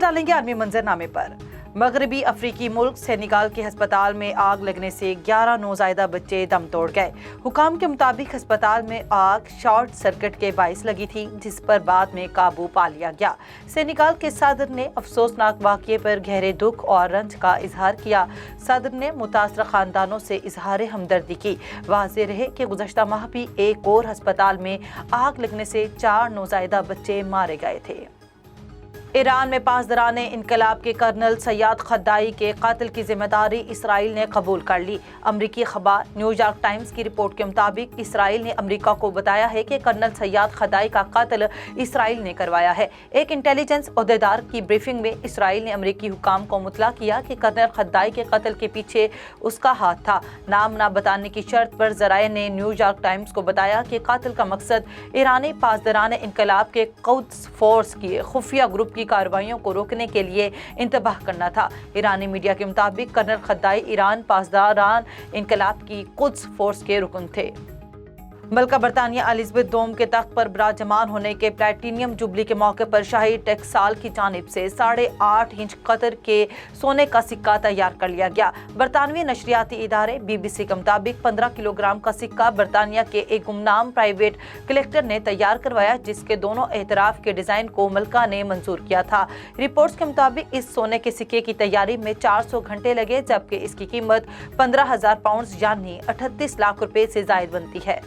ڈالیں گے عالمی منظرنامے پر۔ مغربی افریقی ملک سینیگال کے ہسپتال میں آگ لگنے سے 11 نوزائیدہ بچے دم توڑ گئے۔ حکام کے مطابق ہسپتال میں آگ شارٹ سرکٹ کے باعث لگی تھی، جس پر بعد میں قابو پا لیا گیا۔ سینیگال کے صدر نے افسوسناک واقعے پر گہرے دکھ اور رنج کا اظہار کیا۔ صدر نے متاثرہ خاندانوں سے اظہار ہمدردی کی۔ واضح رہے کہ گزشتہ ماہ بھی ایک اور ہسپتال میں آگ لگنے سے 4 نوزائیدہ بچے مارے گئے تھے۔ ایران میں پاسداران انقلاب کے کرنل سیاد خدائی کے قتل کی ذمہ داری اسرائیل نے قبول کر لی۔ امریکی اخبار نیو یارک ٹائمز کی رپورٹ کے مطابق اسرائیل نے امریکہ کو بتایا ہے کہ کرنل سیاد خدائی کا قتل اسرائیل نے کروایا ہے۔ ایک انٹیلیجنس عہدیدار کی بریفنگ میں اسرائیل نے امریکی حکام کو مطلع کیا کہ کرنل خدائی کے قتل کے پیچھے اس کا ہاتھ تھا۔ نام نہ بتانے کی شرط پر ذرائع نے نیو یارک ٹائمز کو بتایا کہ قتل کا مقصد ایرانی پاسداران انقلاب کے قدس فورس کی خفیہ گروپ کی کارروائیوں کو روکنے کے لیے انتباہ کرنا تھا۔ ایرانی میڈیا کے مطابق کرنل خدائی ایران پاسداران انقلاب کی قدس فورس کے رکن تھے۔ ملکہ برطانیہ الزبتھ دوم کے تخت پر براجمان ہونے کے پلیٹینیم جوبلی کے موقع پر شاہی ٹیکسال کی جانب سے 8.5 انچ قطر کے سونے کا سکہ تیار کر لیا گیا۔ برطانوی نشریاتی ادارے BBC کے مطابق 15 کلو گرام کا سکہ برطانیہ کے ایک گمنام پرائیویٹ کلیکٹر نے تیار کروایا، جس کے دونوں اطراف کے ڈیزائن کو ملکہ نے منظور کیا تھا۔ رپورٹس کے مطابق اس سونے کے سکے کی تیاری میں 400 گھنٹے لگے، جبکہ اس کی قیمت 15,000 پاؤنڈز یعنی 38 لاکھ روپے سے زائد بنتی ہے۔